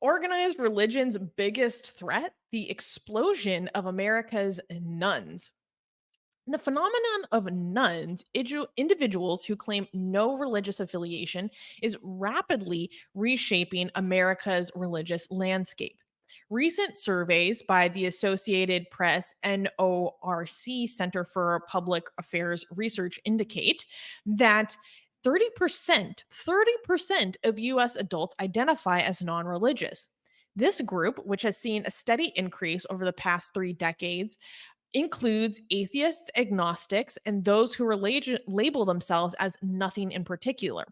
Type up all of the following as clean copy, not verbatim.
Organized religion's biggest threat? The explosion of America's nuns. The phenomenon of nuns, individuals who claim no religious affiliation, is rapidly reshaping America's religious landscape. Recent surveys by the Associated Press-NORC Center for Public Affairs Research indicate that 30% of US adults identify as non religious. This group, which has seen a steady increase over the past 3 decades, includes atheists, agnostics, and those who label themselves as nothing in particular.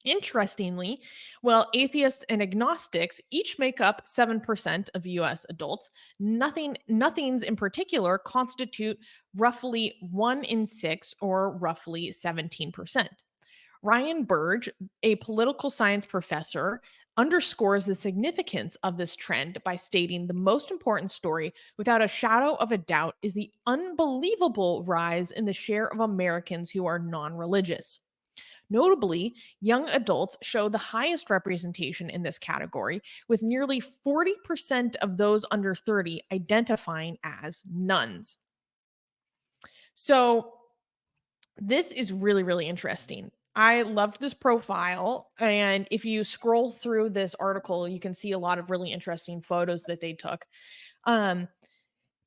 Interestingly, while atheists and agnostics each make up 7% of US adults, nothings in particular constitute roughly 1 in 6 or roughly 17%. Ryan Burge, a political science professor, underscores the significance of this trend by stating the most important story, without a shadow of a doubt, is the unbelievable rise in the share of Americans who are non religious. Notably, young adults show the highest representation in this category, with nearly 40% of those under 30 identifying as nuns. So, this is really, really interesting. I loved this profile. And if you scroll through this article, you can see a lot of really interesting photos that they took. Um,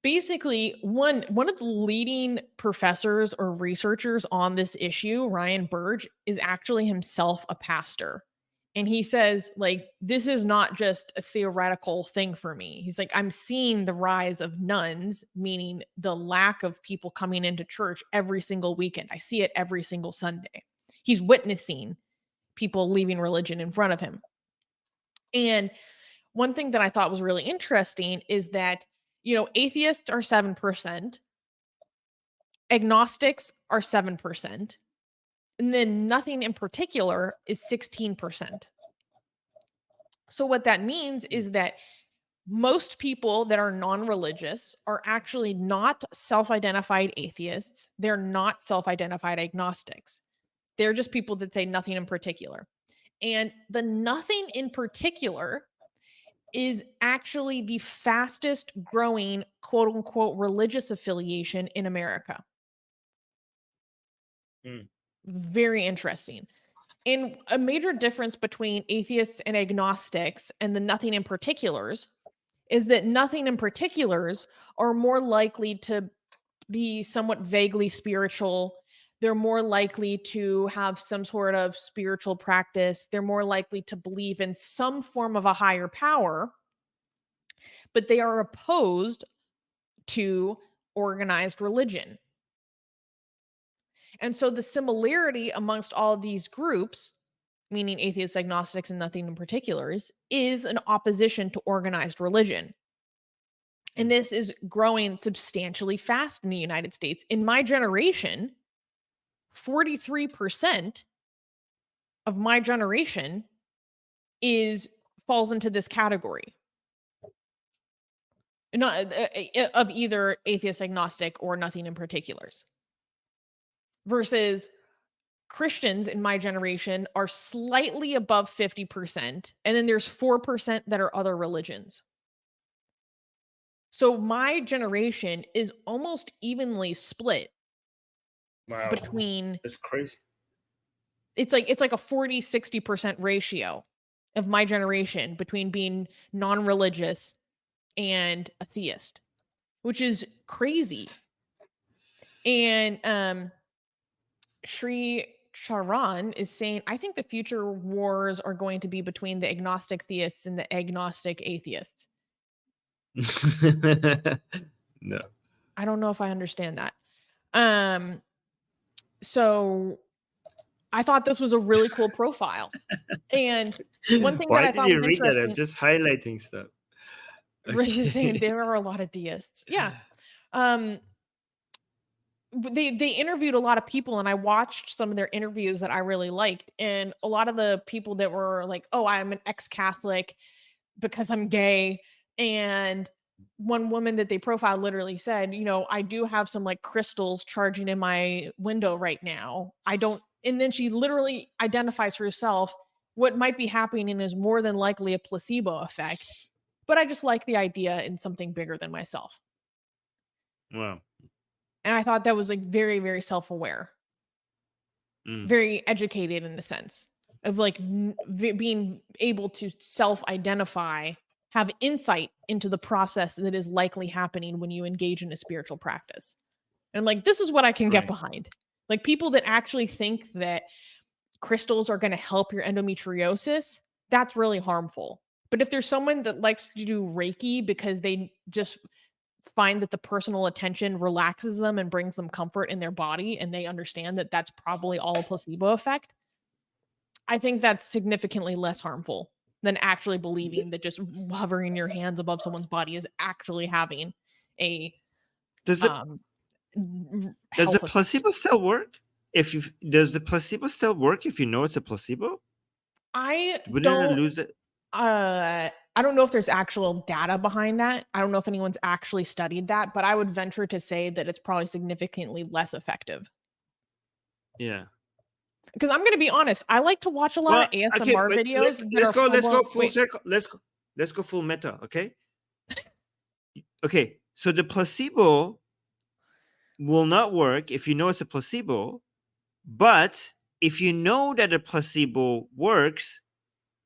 Basically, one of the leading professors or researchers on this issue, Ryan Burge, is actually himself a pastor. And he says, like, this is not just a theoretical thing for me. He's like, I'm seeing the rise of nuns, meaning the lack of people coming into church every single weekend. I see it every single Sunday. He's witnessing people leaving religion in front of him. And one thing that I thought was really interesting is that, atheists are 7%, agnostics are 7%, and then nothing in particular is 16%. So, what that means is that most people that are non religious are actually not self identified atheists. They're not self identified agnostics. They're just people that say nothing in particular. And the nothing in particular is actually the fastest growing quote unquote religious affiliation in America. Mm. Very interesting. And a major difference between atheists and agnostics and the nothing in particulars is that nothing in particulars are more likely to be somewhat vaguely spiritual. They're more likely to have some sort of spiritual practice. They're more likely to believe in some form of a higher power, but they are opposed to organized religion. And so the similarity amongst all of these groups, meaning atheists, agnostics, and nothing in particulars, is an opposition to organized religion. And this is growing substantially fast in the United States. In my generation, 43% of my generation falls into this category. Not of either atheist, agnostic, or nothing in particulars. Versus Christians in my generation are slightly above 50%, and then there's 4% that are other religions. So my generation is almost evenly split. Wow, Between that's crazy. It's like a 40-60% ratio of my generation between being non-religious and a theist, which is crazy. And Sri Charan is saying, I think the future wars are going to be between the agnostic theists and the agnostic atheists. No. I don't know if I understand that. So I thought this was a really cool profile. And one thing that Why I did thought you was read that? I'm interesting, just highlighting stuff. really saying Okay. there are a lot of deists. Yeah. Um, they interviewed a lot of people, and I watched some of their interviews that I really liked. And a lot of the people that were like, "Oh, I'm an ex-Catholic because I'm gay." And one woman that they profiled literally said, "I do have some like crystals charging in my window right now. I don't." And then she literally identifies herself what might be happening is more than likely a placebo effect, but I just like the idea in something bigger than myself. Wow. And I thought that was like very, very self aware, Mm. very educated in the sense of like being able to self identify, have insight into the process that is likely happening when you engage in a spiritual practice. And I'm like, this is what I can get Right. behind. Like people that actually think that crystals are going to help your endometriosis, that's really harmful. But if there's someone that likes to do Reiki because they just find that the personal attention relaxes them and brings them comfort in their body and they understand that that's probably all a placebo effect, I think that's significantly less harmful than actually believing that just hovering your hands above someone's body is actually having a Does it um does the health effect. placebo still work? If you Does the placebo still work if you know it's a placebo? I Wouldn't it don't lose it? I don't know if there's actual data behind that. I don't know if anyone's actually studied that, but I would venture to say that it's probably significantly less effective. Yeah. Because I'm gonna be honest, I like to watch a lot of Well, okay, ASMR but videos that are full let's blown go full wait, circle. Let's go full meta, okay? Okay, so the placebo will not work if you know it's a placebo, but if you know that a placebo works,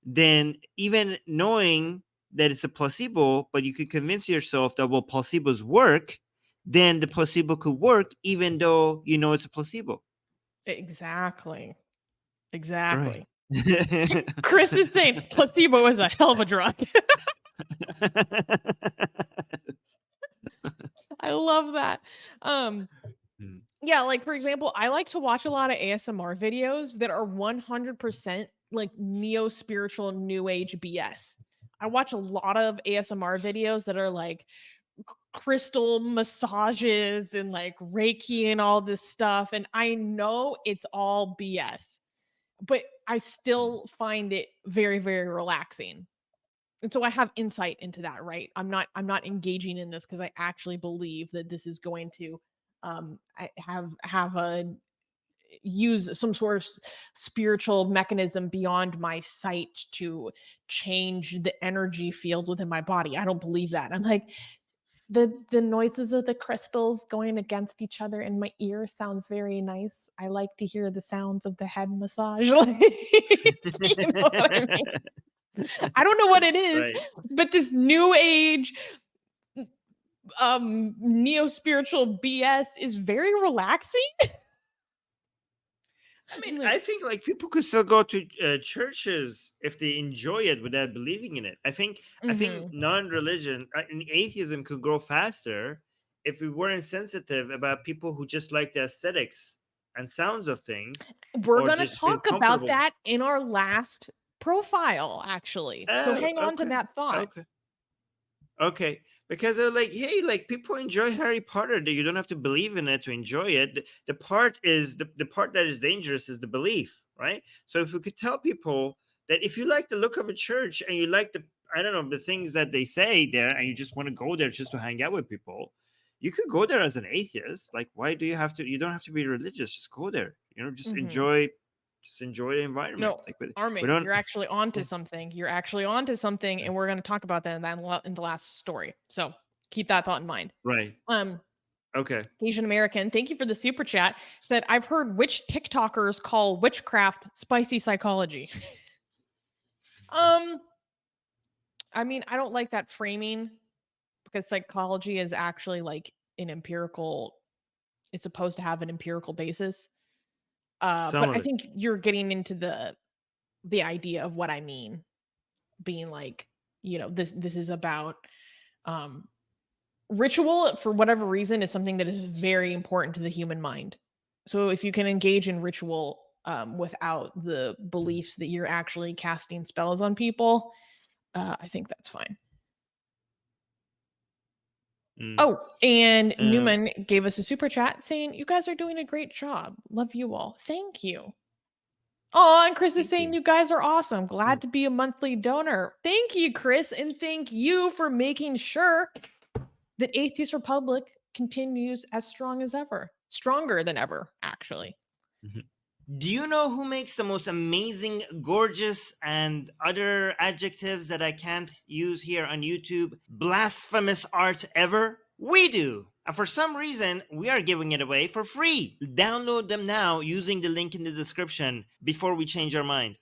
then even knowing that it's a placebo, but you could convince yourself that well, placebos work, then the placebo could work even though you know it's a placebo. exactly. Right. Exactly. Chris is saying placebo is a hell of a drug. I love that. Um, Mm. yeah, like for example, I like to watch a lot of ASMR videos that are 100% like neo spiritual new age BS. I watch a lot of ASMR videos that are like crystal massages and like Reiki and all this stuff. And I know it's all BS, but I Mm. still find it very, very relaxing. And so I have insight into that, right? I'm not engaging in this because I actually believe that this is going to have a use some sort of spiritual mechanism beyond my sight to change the energy fields within my body. I don't believe that. I'm like, the noises of the crystals going against each other in my ear sounds very nice. I like to hear the sounds of the head massage. Like, you know what I mean? I don't know what it is, Right. but this new age neo spiritual BS is very relaxing. I mean, Like, I think like people could still go to churches if they enjoy it without believing in it. I think mhm. non-religion and atheism could grow faster if we weren't sensitive about people who just like the aesthetics and sounds of things We're or gonna just feel talk about comfortable. that in our last profile, actually. So Oh, hang on to okay, that thought. okay. Okay, because they're like, hey, like people enjoy Harry Potter. That you don't have to believe in it to enjoy it. The part is the part that is dangerous is the belief, right? So if we could tell people that if you like the look of a church and you like the I don't know the things that they say there, and you just want to go there just to hang out with people, you could go there as an atheist. Like, why do you have to? You don't have to be religious. Just go there. You know, Mhm. just enjoy the environment. No, Like we Armin, don't. you're actually onto Yeah, something. You're actually onto something, yeah. and we're gonna talk about that in the last story. So keep that thought in mind. Right. Um, Okay. Asian American, thank you for the super chat. Said I've heard witch TikTokers call witchcraft spicy psychology. um, I mean, I don't like that framing because psychology is actually like an empirical, it's supposed to have an empirical basis. Some But of I it. think you're getting into the idea of what I mean, being like, this is about um ritual for whatever reason is something that is very important to the human mind. So if you can engage in ritual without the beliefs that you're actually casting spells on people, I think that's fine. Mm. Oh, and Uh, Newman gave us a super chat saying, "You guys are doing a great job. Love you all. Thank you." Oh, and Chris is Thank saying, you. "You guys are awesome. Mm. Glad to be a monthly donor." Thank you, Chris. And thank you for making sure that Atheist Republic continues as strong as ever. Stronger than ever, actually. Mhm. Do you know who makes the most amazing, gorgeous, and other adjectives that I can't use here on YouTube, blasphemous art ever? We do! And for some reason, we are giving it away for free. Download them now using the link in the description before we change our mind.